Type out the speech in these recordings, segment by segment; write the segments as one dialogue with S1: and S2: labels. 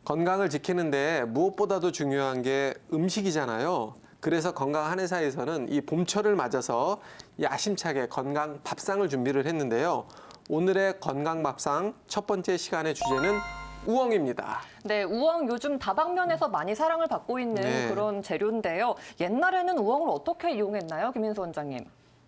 S1: 건강을 지키는데 무엇보다도 중요한 게 음식이잖아요. 그래서 건강 한의사에서는 이 봄철을 맞아서 야심차게 건강 밥상을 준비를 했는데요. 오늘의 건강 밥상 첫 번째 시간의 주제는 우엉입니다.
S2: 네, 우엉 요즘 다방면에서 많이 사랑을 받고 있는
S1: 네.
S2: 그런 재료인데요. 옛날에는 우엉을 어떻게 이용했나요, 김인수 원장님?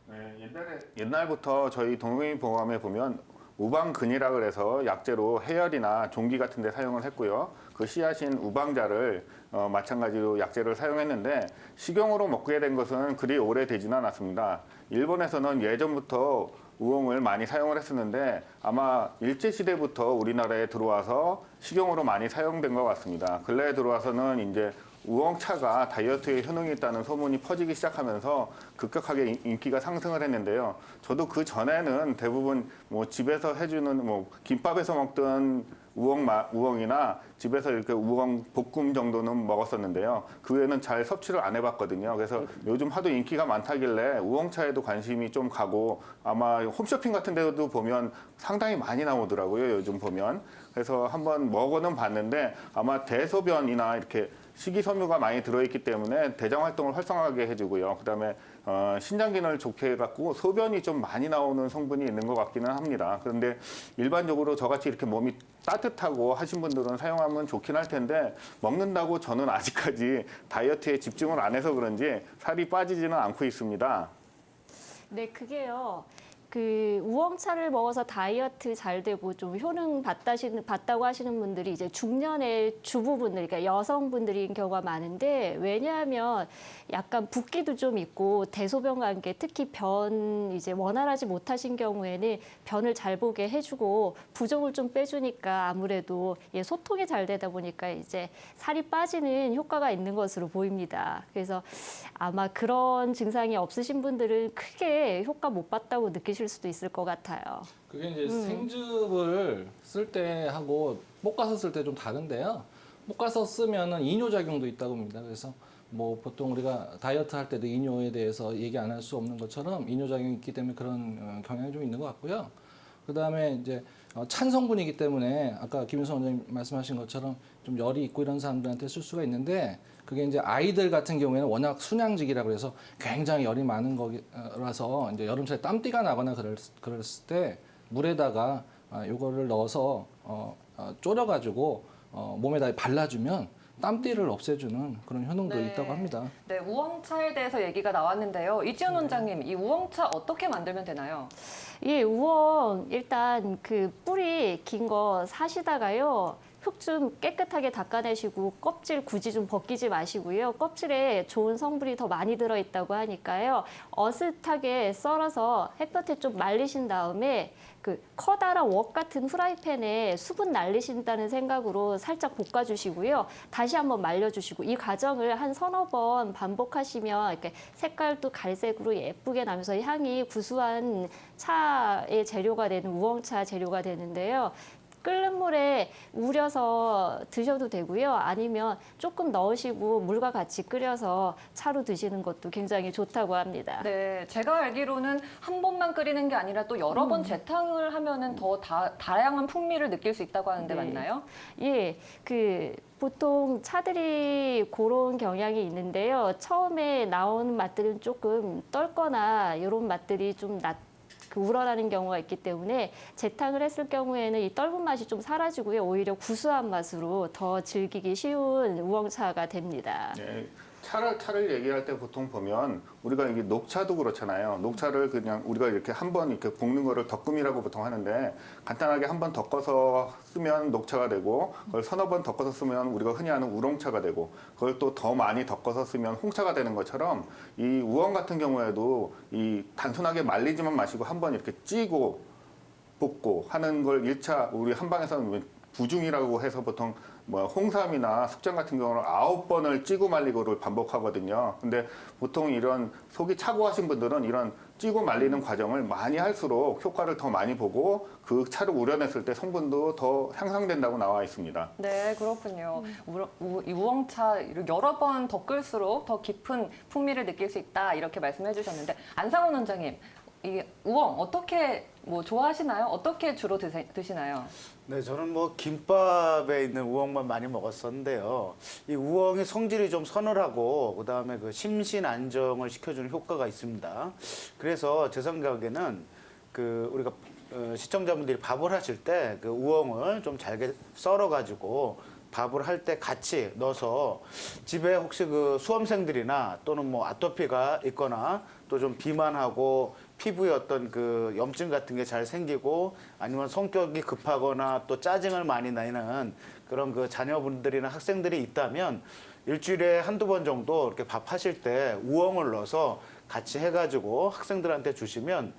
S3: 네, 옛날부터 저희 동의보감에 보면 우방근이라 그래서 약재로 해열이나 종기 같은 데 사용을 했고요. 그 씨앗인 우방자를 마찬가지로 약재를 사용했는데 식용으로 먹게 된 것은 그리 오래되지는 않았습니다. 일본에서는 예전부터 우엉을 많이 사용을 했었는데 아마 일제시대부터 우리나라에 들어와서 식용으로 많이 사용된 것 같습니다. 근래에 들어와서는 이제 우엉차가 다이어트에 효능이 있다는 소문이 퍼지기 시작하면서 급격하게 인기가 상승을 했는데요. 저도 그 전에는 대부분 뭐 집에서 해주는 뭐 김밥에서 먹던 우엉이나 집에서 이렇게 우엉 볶음 정도는 먹었었는데요. 그 외에는 잘 섭취를 안 해봤거든요. 그래서 요즘 하도 인기가 많다길래 우엉차에도 관심이 좀 가고 아마 홈쇼핑 같은 데도 보면 상당히 많이 나오더라고요. 요즘 보면. 그래서 한번 먹어는 봤는데 아마 대소변이나 이렇게 식이섬유가 많이 들어있기 때문에 대장 활동을 활성화하게 해주고요. 그다음에 신장 기능을 좋게 해갖고 소변이 좀 많이 나오는 성분이 있는 것 같기는 합니다. 그런데 일반적으로 저같이 이렇게 몸이 따뜻하고 하신 분들은 사용하면 좋긴 할 텐데 먹는다고 저는 아직까지 다이어트에 집중을 안 해서 그런지 살이 빠지지는 않고 있습니다.
S4: 네, 그게요. 그 우엉차를 먹어서 다이어트 잘 되고 좀 효능 봤다고 하시는 분들이 이제 중년의 주부분들, 그러니까 여성분들인 경우가 많은데 왜냐하면 약간 붓기도 좀 있고 대소변과 함께 특히 변 이제 원활하지 못하신 경우에는 변을 잘 보게 해주고 부종을 좀 빼주니까 아무래도 소통이 잘 되다 보니까 이제 살이 빠지는 효과가 있는 것으로 보입니다. 그래서 아마 그런 증상이 없으신 분들은 크게 효과 못 봤다고 느끼실 수도 있을 것 같아요.
S5: 그게 이제 생즙을 쓸 때 하고 볶아서 쓸 때 좀 다른데요. 볶아서 쓰면은 이뇨작용도 있다고 합니다. 그래서 뭐 보통 우리가 다이어트 할 때도 이뇨에 대해서 얘기 안 할 수 없는 것처럼 이뇨작용이 있기 때문에 그런 경향이 좀 있는 것 같고요. 그 다음에 이제 찬 성분이기 때문에 아까 김윤선 원장님 말씀하신 것처럼 좀 열이 있고 이런 사람들한테 쓸 수가 있는데 그게 이제 아이들 같은 경우에는 워낙 순양직이라 그래서 굉장히 열이 많은 거라서 이제 여름철에 땀띠가 나거나 그랬을 때 물에다가 요거를 넣어서 졸여가지고 몸에다 발라주면 땀띠를 없애주는 그런 효능도 있다고 합니다.
S2: 네, 우엉차에 대해서 얘기가 나왔는데요. 이지연 원장님, 이 우엉차 어떻게 만들면 되나요?
S4: 예, 우엉 일단 그 뿌리 긴 거 사시다가요. 흙 좀 깨끗하게 닦아내시고 껍질 굳이 좀 벗기지 마시고요. 껍질에 좋은 성분이 더 많이 들어있다고 하니까요. 어슷하게 썰어서 햇볕에 좀 말리신 다음에 그 커다란 웍 같은 프라이팬에 수분 날리신다는 생각으로 살짝 볶아주시고요. 다시 한번 말려주시고 이 과정을 한 서너 번 반복하시면 이렇게 색깔도 갈색으로 예쁘게 나면서 향이 구수한 차의 재료가 되는 우엉차 재료가 되는데요. 끓는 물에 우려서 드셔도 되고요. 아니면 조금 넣으시고 물과 같이 끓여서 차로 드시는 것도 굉장히 좋다고 합니다.
S2: 네, 제가 알기로는 한 번만 끓이는 게 아니라 또 여러 번 재탕을 하면은 더 다양한 풍미를 느낄 수 있다고 하는데
S4: 네.
S2: 맞나요?
S4: 예, 그 보통 차들이 그런 경향이 있는데요. 처음에 나오는 맛들은 조금 떫거나 이런 맛들이 좀 우러나는 경우가 있기 때문에 재탕을 했을 경우에는 이 떫은 맛이 좀 사라지고요. 오히려 구수한 맛으로 더 즐기기 쉬운 우엉차가 됩니다.
S3: 네, 차를 얘기할 때 보통 보면 우리가 이게 녹차도 그렇잖아요. 녹차를 그냥 우리가 이렇게 한번 이렇게 볶는 거를 덕금이라고 보통 하는데 간단하게 한번 덮어서 쓰면 녹차가 되고 그걸 서너 번 덮어서 쓰면 우리가 흔히 아는 우롱차가 되고 그걸 또 더 많이 덮어서 쓰면 홍차가 되는 것처럼 이 우엉 같은 경우에도 이 단순하게 말리지만 마시고 한번 이렇게 찌고 볶고 하는 걸 1차 우리 한방에서는 부중이라고 해서 보통 뭐 홍삼이나 숙장 같은 경우는 9번을 찌고 말리고를 반복하거든요. 근데 보통 이런 속이 차고 하신 분들은 이런 찌고 말리는 과정을 많이 할수록 효과를 더 많이 보고 그 차를 우려냈을 때 성분도 더 향상된다고 나와 있습니다.
S2: 네, 그렇군요. 이 우엉차 여러 번 덮을수록 더 깊은 풍미를 느낄 수 있다 이렇게 말씀해 주셨는데 안상훈 원장님, 이 우엉 어떻게 뭐 좋아하시나요? 어떻게 주로 드시나요?
S6: 네, 저는 뭐 김밥에 있는 우엉만 많이 먹었었는데요. 이 우엉이 성질이 좀 서늘하고 그다음에 그 심신 안정을 시켜주는 효과가 있습니다. 그래서 제 생각에는 그 우리가 시청자분들이 밥을 하실 때 그 우엉을 좀 잘게 썰어 가지고 밥을 할 때 같이 넣어서 집에 혹시 그 수험생들이나 또는 뭐 아토피가 있거나 또 좀 비만하고 피부에 어떤 그 염증 같은 게 잘 생기고 아니면 성격이 급하거나 또 짜증을 많이 내는 그런 그 자녀분들이나 학생들이 있다면 일주일에 한두 번 정도 이렇게 밥 하실 때 우엉을 넣어서 같이 해가지고 학생들한테 주시면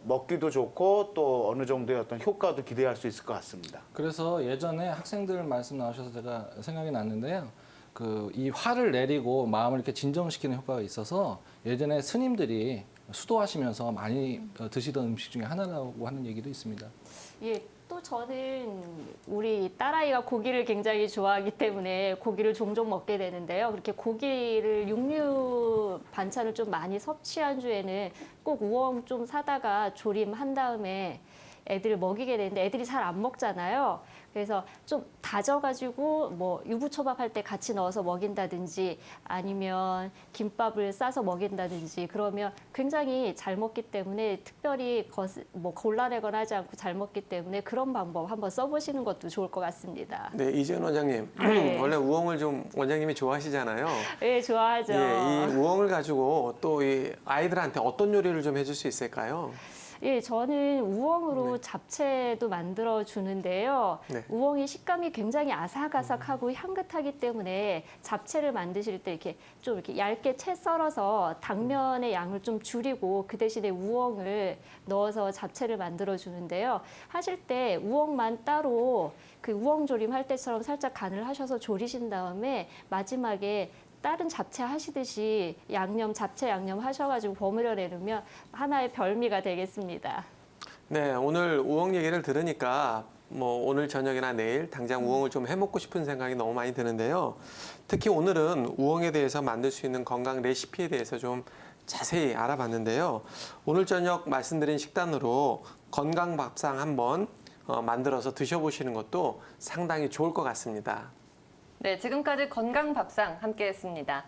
S6: 먹기도 좋고 또 어느 정도의 어떤 효과도 기대할 수 있을 것 같습니다.
S5: 그래서 예전에 학생들 말씀 나오셔서 제가 생각이 났는데요. 그 이 화를 내리고 마음을 이렇게 진정시키는 효과가 있어서 예전에 스님들이 수도하시면서 많이 드시던 음식 중에 하나라고 하는 얘기도 있습니다.
S4: 예, 또 저는 우리 딸아이가 고기를 굉장히 좋아하기 때문에 고기를 종종 먹게 되는데요. 그렇게 고기를 육류 반찬을 좀 많이 섭취한 주에는 꼭 우엉 좀 사다가 조림한 다음에 애들 먹이게 되는데 애들이 잘 안 먹잖아요. 그래서 좀 다져가지고 뭐 유부초밥 할 때 같이 넣어서 먹인다든지 아니면 김밥을 싸서 먹인다든지 그러면 굉장히 잘 먹기 때문에 특별히 뭐 골라내거나 하지 않고 잘 먹기 때문에 그런 방법 한번 써보시는 것도 좋을 것 같습니다.
S1: 네, 이재은 원장님.
S4: 네.
S1: 원래 우엉을 좀 원장님이 좋아하시잖아요.
S4: 네, 좋아하죠.
S1: 예, 이 우엉을 가지고 또 이 아이들한테 어떤 요리를 좀 해줄 수 있을까요?
S4: 예, 저는 우엉으로 잡채도 만들어 주는데요.
S1: 네.
S4: 우엉이 식감이 굉장히 아삭아삭하고 향긋하기 때문에 잡채를 만드실 때 이렇게 좀 이렇게 얇게 채 썰어서 당면의 양을 좀 줄이고 그 대신에 우엉을 넣어서 잡채를 만들어 주는데요. 하실 때 우엉만 따로 그 우엉 조림 할 때처럼 살짝 간을 하셔서 졸이신 다음에 마지막에 다른 잡채 하시듯이 잡채 양념 하셔가지고 버무려 내놓으면 하나의 별미가 되겠습니다.
S1: 네, 오늘 우엉 얘기를 들으니까 뭐 오늘 저녁이나 내일 당장 우엉을 좀 해먹고 싶은 생각이 너무 많이 드는데요. 특히 오늘은 우엉에 대해서 만들 수 있는 건강 레시피에 대해서 좀 자세히 알아봤는데요. 오늘 저녁 말씀드린 식단으로 건강 밥상 한번 만들어서 드셔보시는 것도 상당히 좋을 것 같습니다.
S2: 네, 지금까지 건강 밥상 함께했습니다.